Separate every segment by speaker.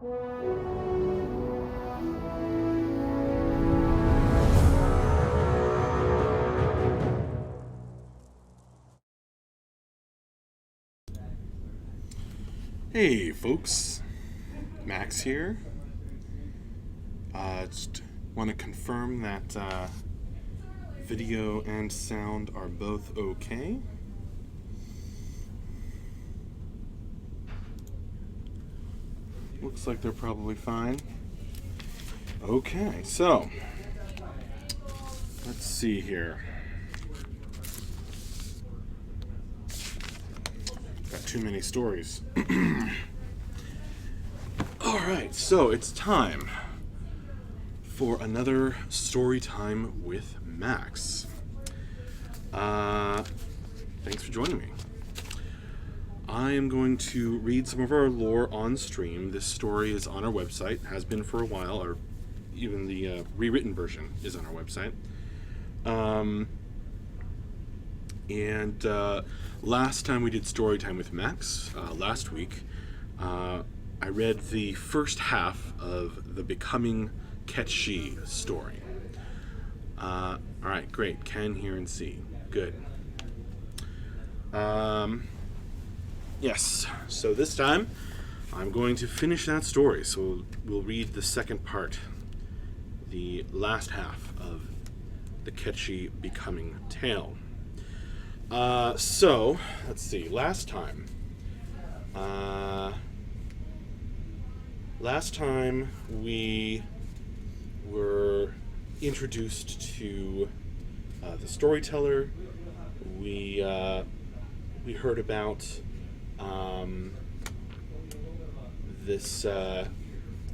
Speaker 1: Hey folks, Max here. Just want to confirm that video and sound are both okay. Looks like they're probably fine. Okay, so let's see here. Got too many stories. Alright, so it's time for another story time with Max. Thanks for joining me. I am going to read some of our lore on stream. This story is on our website, has been for a while, or even the rewritten version is on our website. Last time we did story time with Max, last week, I read the first half of the Becoming Cait story. Alright, great. Can hear and see. Good. Yes, so this time I'm going to finish that story. So we'll read the second part, the last half of the Cait Becoming tale. So, let's see, last time we were introduced to the storyteller. We heard about this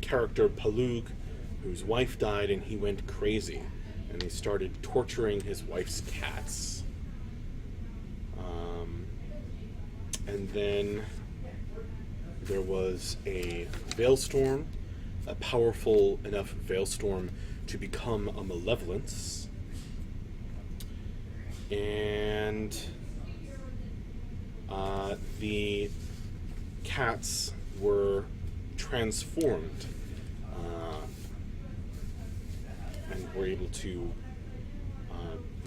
Speaker 1: character Palug, whose wife died, and he went crazy, and he started torturing his wife's cats. And then there was a Veilstorm, a powerful enough Veilstorm to become a malevolence. And the cats were transformed and were able to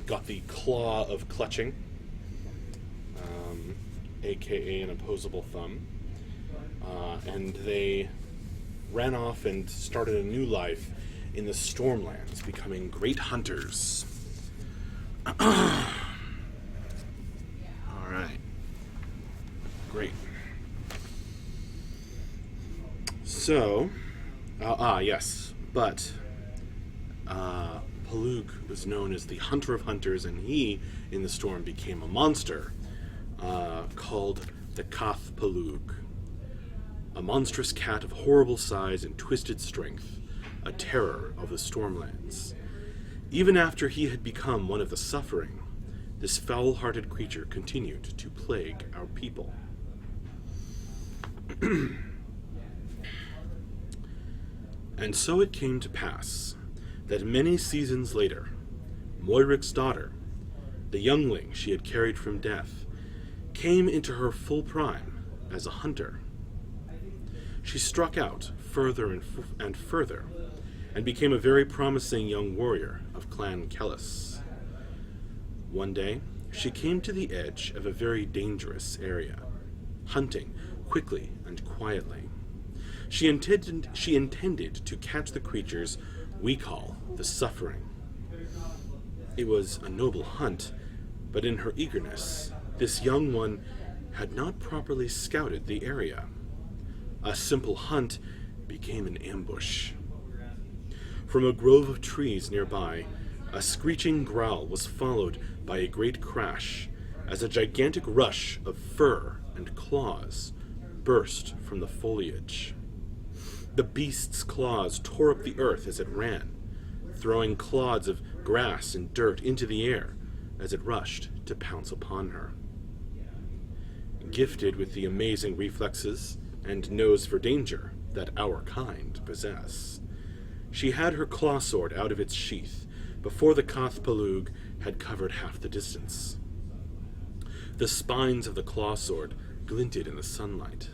Speaker 1: got the Claw of Clutching, aka an opposable thumb, and they ran off and started a new life in the Stormlands, becoming great hunters. Alright. Great. So, yes, but Palug was known as the Hunter of Hunters, and he, in the storm, became a monster called the Cath Palug, a monstrous cat of horrible size and twisted strength, a terror of the Stormlands. Even after he had become one of the Suffering, this foul-hearted creature continued to plague our people. And so it came to pass that many seasons later, Moiric's daughter, the youngling she had carried from death, came into her full prime as a hunter. She struck out further and further, and became a very promising young warrior of Clan Kellis. One day, she came to the edge of a very dangerous area, hunting quickly and quietly. She intended to catch the creatures we call the Suffering. It was a noble hunt, but in her eagerness, this young one had not properly scouted the area. A simple hunt became an ambush. From a grove of trees nearby, a screeching growl was followed by a great crash as a gigantic rush of fur and claws burst from the foliage. The beast's claws tore up the earth as it ran, throwing clods of grass and dirt into the air as it rushed to pounce upon her. Gifted with the amazing reflexes and nose for danger that our kind possess, she had her claw sword out of its sheath before the Cath Palug had covered half the distance. The spines of the claw sword glinted in the sunlight.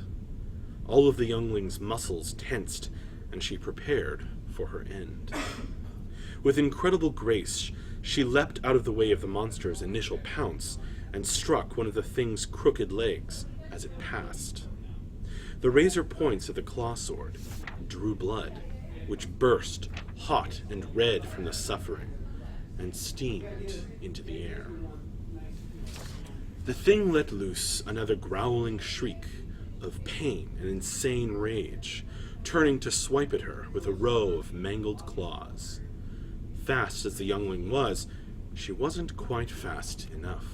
Speaker 1: All of the youngling's muscles tensed, and she prepared for her end. With incredible grace, she leapt out of the way of the monster's initial pounce and struck one of the thing's crooked legs as it passed. The razor points of the claw sword drew blood, which burst, hot and red from the suffering, and steamed into the air. The thing let loose another growling shriek of pain and insane rage, turning to swipe at her with a row of mangled claws. Fast as the youngling was, she wasn't quite fast enough.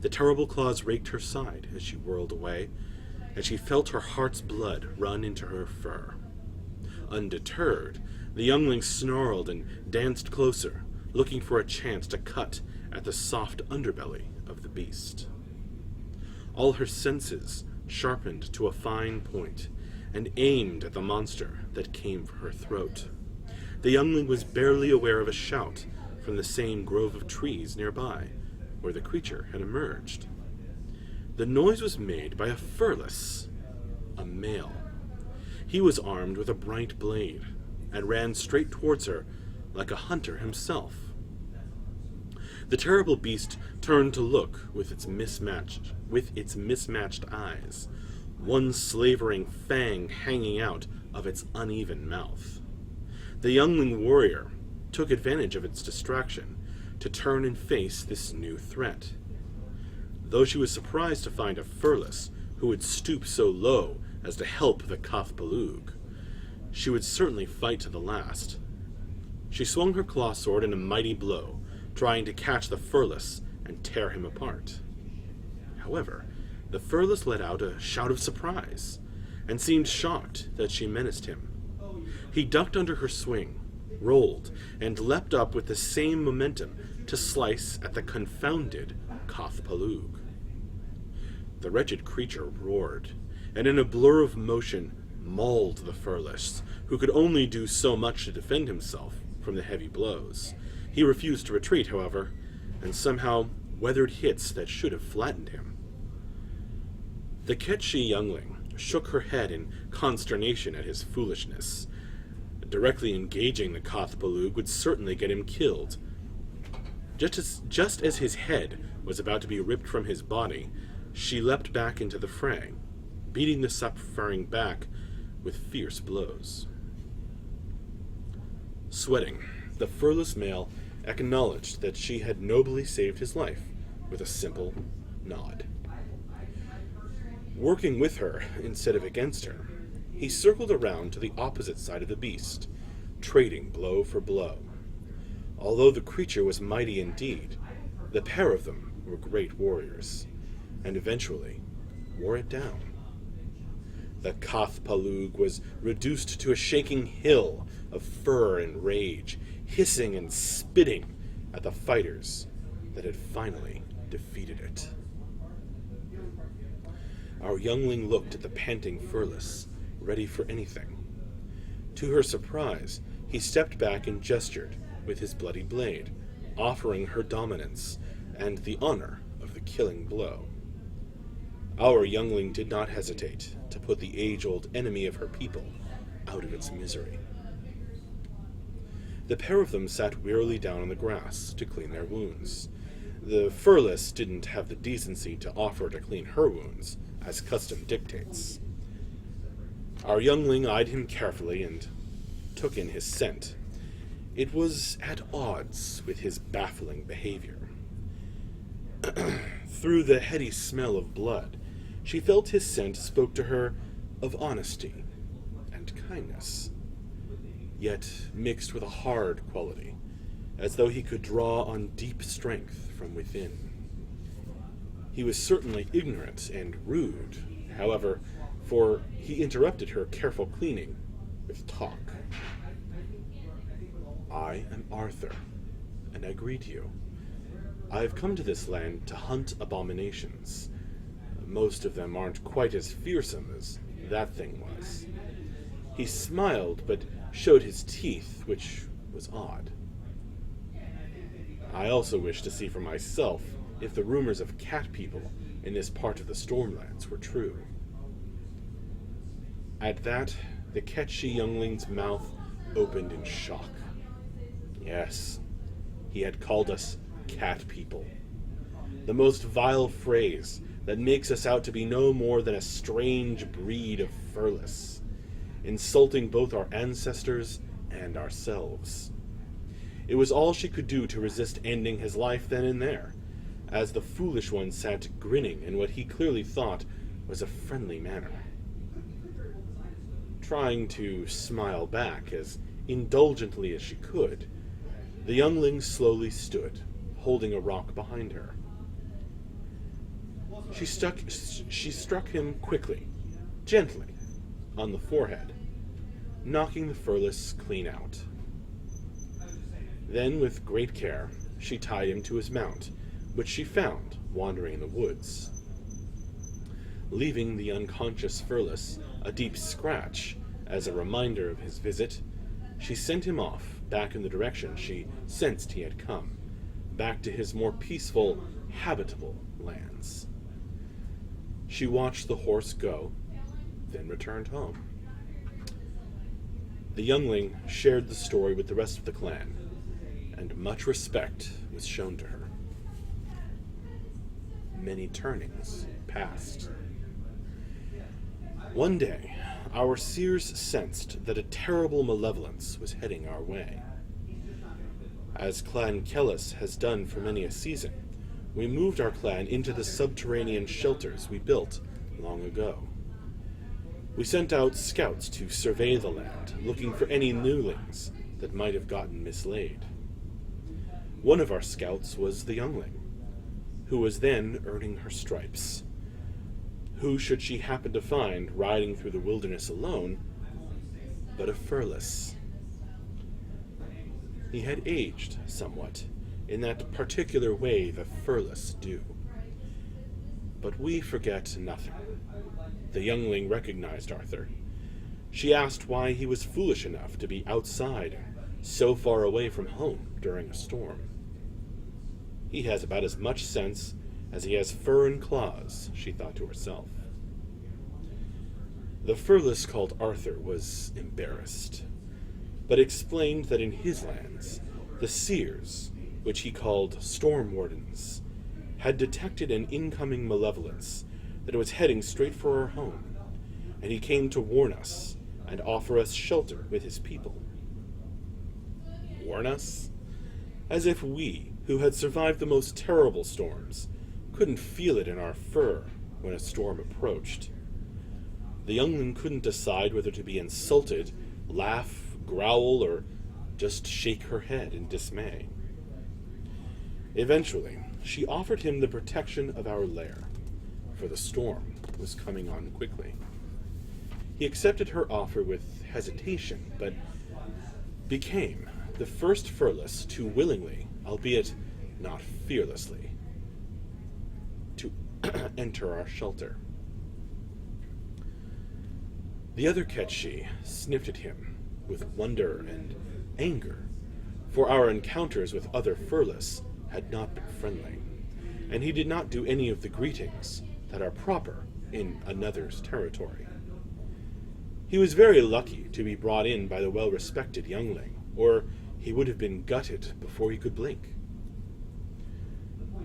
Speaker 1: The terrible claws raked her side as she whirled away, and she felt her heart's blood run into her fur. Undeterred, the youngling snarled and danced closer, looking for a chance to cut at the soft underbelly of the beast. All her senses sharpened to a fine point and aimed at the monster that came for her throat. The youngling was barely aware of a shout from the same grove of trees nearby, where the creature had emerged. The noise was made by a furless, a male. He was armed with a bright blade and ran straight towards her like a hunter himself. The terrible beast turned to look with its mismatched eyes, one slavering fang hanging out of its uneven mouth. The youngling warrior took advantage of its distraction to turn and face this new threat. Though she was surprised to find a furless who would stoop so low as to help the Cath-Palug, she would certainly fight to the last. She swung her claw sword in a mighty blow, trying to catch the furless and tear him apart. However, the furless let out a shout of surprise and seemed shocked that she menaced him. He ducked under her swing, rolled, and leapt up with the same momentum to slice at the confounded Cath-Palug. The wretched creature roared, and in a blur of motion mauled the furless, who could only do so much to defend himself from the heavy blows. He refused to retreat, however, and somehow weathered hits that should have flattened him. The Ketchi youngling shook her head in consternation at his foolishness. Directly engaging the Cath-Palug would certainly get him killed. Just as his head was about to be ripped from his body, she leapt back into the fray, beating the suffering back with fierce blows. Sweating, the furless male acknowledged that she had nobly saved his life with a simple nod. Working with her instead of against her, he circled around to the opposite side of the beast, trading blow for blow. Although the creature was mighty indeed, the pair of them were great warriors, and eventually wore it down. The Cath-Palug was reduced to a shaking hill of fur and rage, hissing and spitting at the fighters that had finally defeated it. Our youngling looked at the panting furless, ready for anything. To her surprise, he stepped back and gestured with his bloody blade, offering her dominance and the honor of the killing blow. Our youngling did not hesitate to put the age-old enemy of her people out of its misery. The pair of them sat wearily down on the grass to clean their wounds. The furless didn't have the decency to offer to clean her wounds, as custom dictates. Our youngling eyed him carefully and took in his scent. It was at odds with his baffling behavior. Through the heady smell of blood, she felt his scent spoke to her of honesty and kindness, yet mixed with a hard quality, as though he could draw on deep strength from within. He was certainly ignorant and rude, however, for he interrupted her careful cleaning with talk. I am Arthur, and I greet you. I have come to this land to hunt abominations. Most of them aren't quite as fearsome as that thing was. He smiled, but showed his teeth, which was odd. I also wish to see for myself if the rumors of cat people in this part of the Stormlands were true. At that, the Ketchi youngling's mouth opened in shock. Yes, he had called us cat people. The most vile phrase that makes us out to be no more than a strange breed of furless, insulting both our ancestors and ourselves. It was all she could do to resist ending his life then and there, as the foolish one sat grinning in what he clearly thought was a friendly manner. Trying to smile back as indulgently as she could, the youngling slowly stood, holding a rock behind her. She struck him quickly, gently, on the forehead, knocking the furless clean out. Then, with great care, she tied him to his mount, which she found wandering in the woods. Leaving the unconscious furless a deep scratch as a reminder of his visit, she sent him off back in the direction she sensed he had come, back to his more peaceful, habitable lands. She watched the horse go, then returned home. The youngling shared the story with the rest of the clan, and much respect was shown to her. Many turnings passed. One day, our seers sensed that a terrible malevolence was heading our way. As Clan Kellis has done for many a season, we moved our clan into the subterranean shelters we built long ago. We sent out scouts to survey the land, looking for any newlings that might have gotten mislaid. One of our scouts was the youngling, who was then earning her stripes. Who should she happen to find riding through the wilderness alone but a furless? He had aged somewhat, in that particular way the furless do. But we forget nothing. The youngling recognized Arthur. She asked why he was foolish enough to be outside and so far away from home during a storm. He has about as much sense as he has fur and claws, she thought to herself. The furless called Arthur was embarrassed, but explained that in his lands, the seers, which he called storm wardens, had detected an incoming malevolence that was heading straight for our home, and he came to warn us and offer us shelter with his people. Warn us? As if we, who had survived the most terrible storms, couldn't feel it in our fur when a storm approached. The youngling couldn't decide whether to be insulted, laugh, growl, or just shake her head in dismay. Eventually, she offered him the protection of our lair, for the storm was coming on quickly. He accepted her offer with hesitation, but became the first furless to willingly, albeit not fearlessly, to enter our shelter. The other Ketchi sniffed at him with wonder and anger, for our encounters with other furless had not been friendly, and he did not do any of the greetings that are proper in another's territory. He was very lucky to be brought in by the well-respected youngling, or he would have been gutted before he could blink.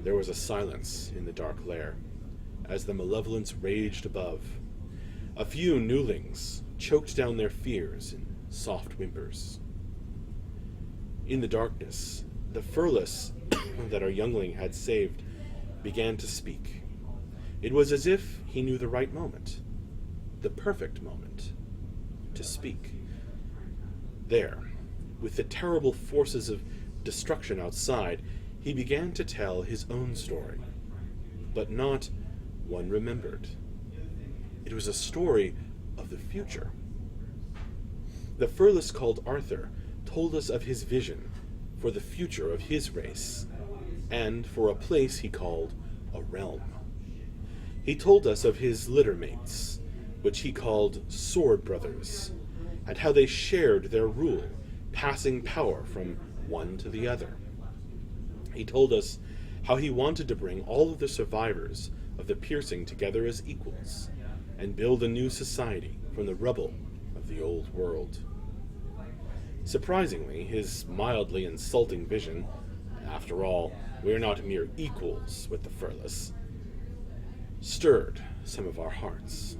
Speaker 1: There was a silence in the dark lair, as the malevolence raged above. A few newlings choked down their fears in soft whimpers. In the darkness, the furless that our youngling had saved began to speak. It was as if he knew the right moment, the perfect moment, to speak. There, with the terrible forces of destruction outside, he began to tell his own story, but not one remembered. It was a story of the future. The furless called Arthur told us of his vision for the future of his race, and for a place he called a realm. He told us of his littermates, which he called sword brothers, and how they shared their rule, passing power from one to the other. He told us how he wanted to bring all of the survivors of the piercing together as equals, and build a new society from the rubble of the old world. Surprisingly, his mildly insulting vision, after all, we are not mere equals with the furless, stirred some of our hearts.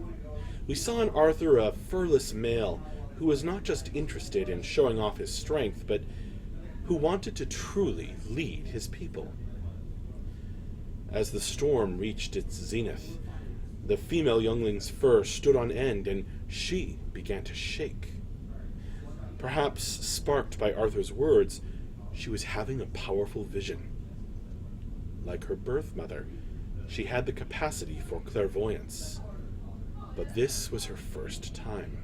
Speaker 1: We saw in Arthur a furless male who was not just interested in showing off his strength, but who wanted to truly lead his people. As the storm reached its zenith, the female youngling's fur stood on end, and she began to shake. Perhaps sparked by Arthur's words, she was having a powerful vision. Like her birth mother, she had the capacity for clairvoyance. But this was her first time.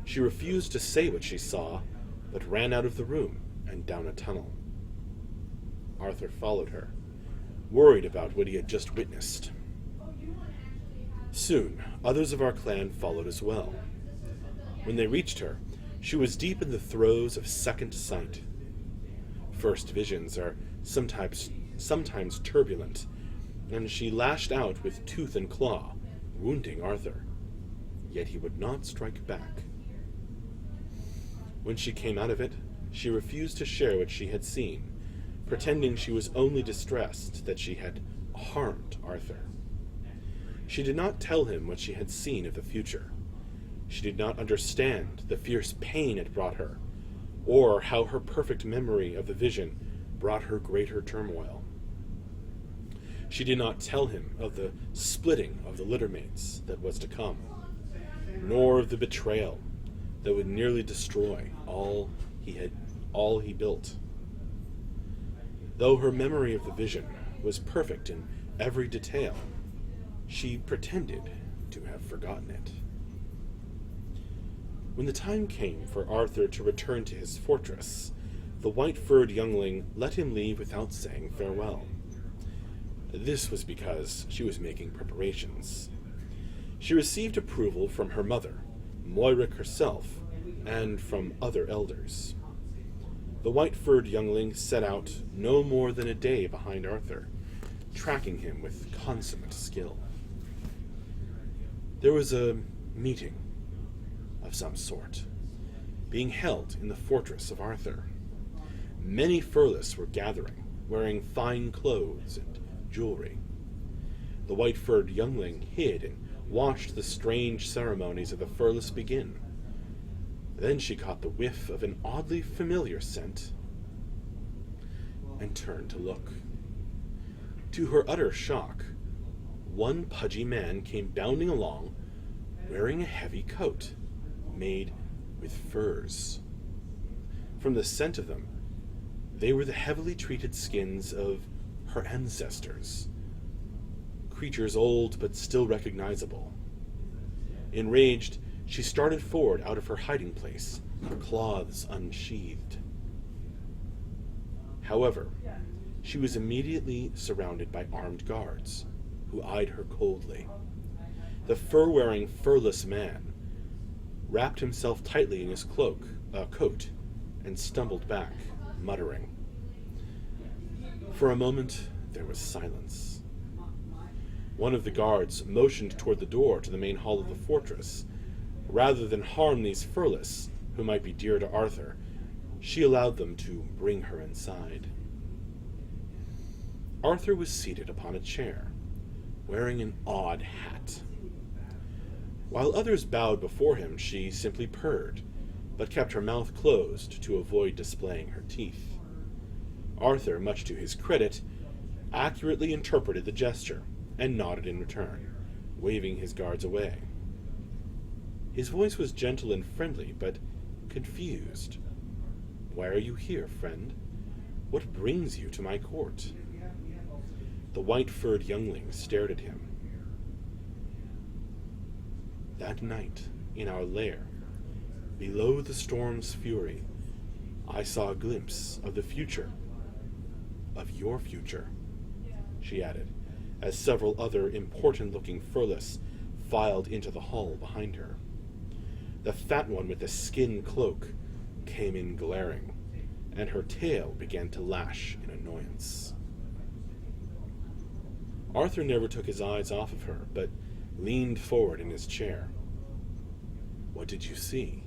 Speaker 1: She refused to say what she saw, but ran out of the room and down a tunnel. Arthur followed her, worried about what he had just witnessed. Soon, others of our clan followed as well. When they reached her, she was deep in the throes of second sight. First visions are sometimes turbulent, and she lashed out with tooth and claw, wounding Arthur. Yet he would not strike back. When she came out of it, she refused to share what she had seen, pretending she was only distressed that she had harmed Arthur. She did not tell him what she had seen of the future. She did not understand the fierce pain it brought her, or how her perfect memory of the vision brought her greater turmoil. She did not tell him of the splitting of the littermates that was to come, nor of the betrayal that would nearly destroy all he built. Though her memory of the vision was perfect in every detail, she pretended to have forgotten it. When the time came for Arthur to return to his fortress, the white-furred youngling let him leave without saying farewell. This was because she was making preparations. She received approval from her mother, Moiric herself, and from other elders. The white-furred youngling set out no more than a day behind Arthur, tracking him with consummate skill. There was a meeting of some sort being held in the fortress of Arthur. Many furless were gathering, wearing fine clothes and jewelry. The white-furred youngling hid and watched the strange ceremonies of the furless begin. Then she caught the whiff of an oddly familiar scent and turned to look. To her utter shock, one pudgy man came bounding along, wearing a heavy coat made with furs. From the scent of them, they were the heavily treated skins of her ancestors, creatures old but still recognizable. Enraged, she started forward out of her hiding place, her claws unsheathed. However, she was immediately surrounded by armed guards, who eyed her coldly. The fur-wearing, furless man wrapped himself tightly in his coat, and stumbled back, muttering. For a moment, there was silence. One of the guards motioned toward the door to the main hall of the fortress. Rather than harm these furless, who might be dear to Arthur, she allowed them to bring her inside. Arthur was seated upon a chair, wearing an odd hat. While others bowed before him, she simply purred, but kept her mouth closed to avoid displaying her teeth. Arthur, much to his credit, accurately interpreted the gesture and nodded in return, waving his guards away. His voice was gentle and friendly, but confused. "Why are you here, friend? What brings you to my court?" The white-furred youngling stared at him. "That night, in our lair, below the storm's fury, I saw a glimpse of the future. Of your future," she added, as several other important-looking furless filed into the hall behind her. The fat one with the skin cloak came in glaring, and her tail began to lash in annoyance. Arthur never took his eyes off of her, but leaned forward in his chair. What did you see?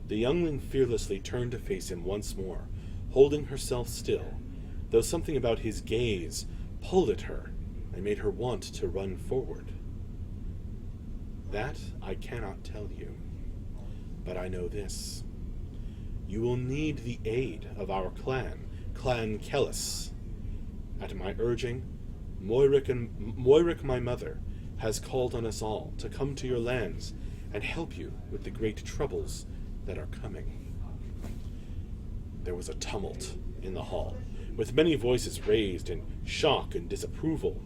Speaker 1: The youngling fearlessly turned to face him once more, holding herself still, though something about his gaze pulled at her and made her want to run forward. That I cannot tell you, but I know this. You will need the aid of our clan, Clan Kellis. At my urging, Moiric my mother has called on us all to come to your lands and help you with the great troubles that are coming. There was a tumult in the hall, with many voices raised in shock and disapproval.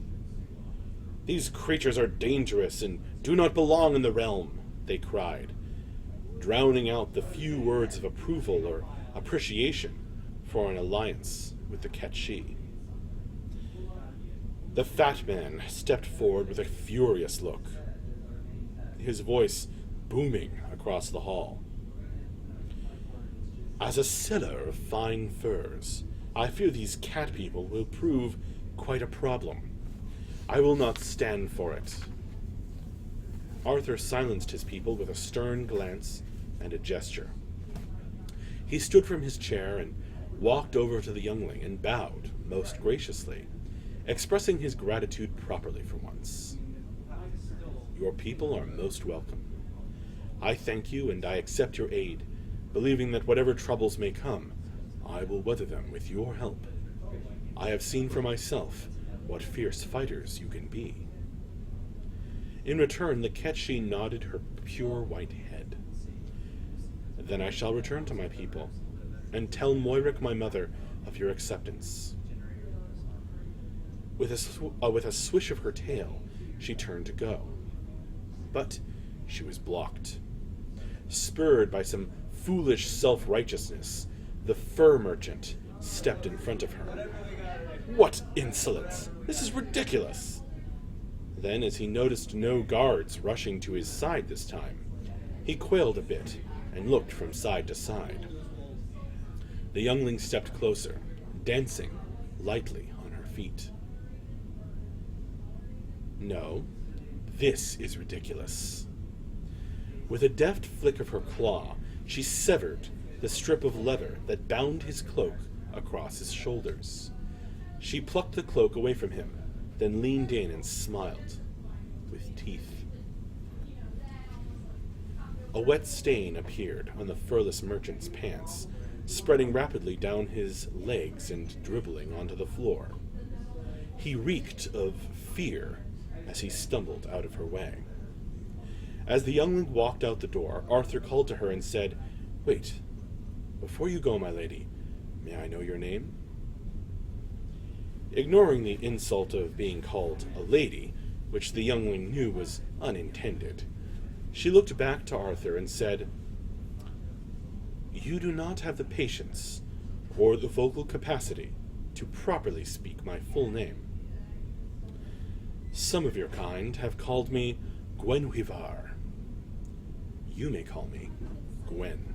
Speaker 1: These creatures are dangerous and do not belong in the realm, they cried, drowning out the few words of approval or appreciation for an alliance with the Ketchi. The fat man stepped forward with a furious look, his voice booming across the hall. As a seller of fine furs, I fear these cat people will prove quite a problem. I will not stand for it. Arthur silenced his people with a stern glance and a gesture. He stood from his chair and walked over to the youngling and bowed most graciously, expressing his gratitude properly for once. Your people are most welcome. I thank you and I accept your aid, believing that whatever troubles may come, I will weather them with your help. I have seen for myself what fierce fighters you can be. In return, the Ketchi nodded her pure white head. Then I shall return to my people, and tell Moiric my mother of your acceptance. With a swish of her tail, she turned to go. But she was blocked. Spurred by some foolish self-righteousness, the fur merchant stepped in front of her. What insolence! This is ridiculous! Then, as he noticed no guards rushing to his side this time, he quailed a bit and looked from side to side. The youngling stepped closer, dancing lightly on her feet. No, this is ridiculous. With a deft flick of her claw, she severed the strip of leather that bound his cloak across his shoulders. She plucked the cloak away from him, then leaned in and smiled, with teeth. A wet stain appeared on the furless merchant's pants, spreading rapidly down his legs and dribbling onto the floor. He reeked of fear as he stumbled out of her way. As the youngling walked out the door, Arthur called to her and said, "Wait, before you go, my lady, may I know your name?" Ignoring the insult of being called a lady, which the youngling knew was unintended, she looked back to Arthur and said, "You do not have the patience or the vocal capacity to properly speak my full name. Some of your kind have called me Gwenhwyvar. You may call me Gwen."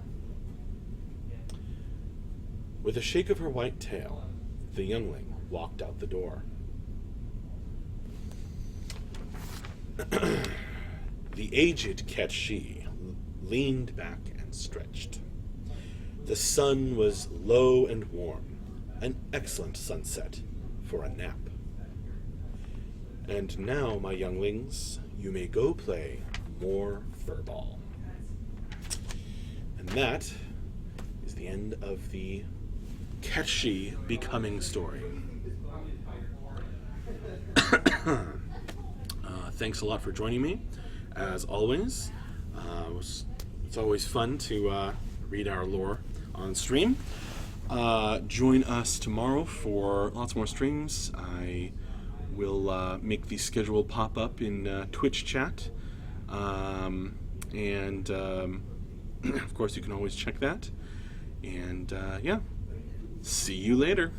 Speaker 1: With a shake of her white tail, the youngling walked out the door. The aged Ketchi leaned back and stretched. The sun was low and warm, an excellent sunset for a nap. "And now, my younglings, you may go play more furball." And that is the end of the Ketchi becoming story. Thanks a lot for joining me, as always. It's always fun to read our lore on stream. Join us tomorrow for lots more streams. I will make the schedule pop up in Twitch chat. And of course, you can always check that. And yeah, see you later.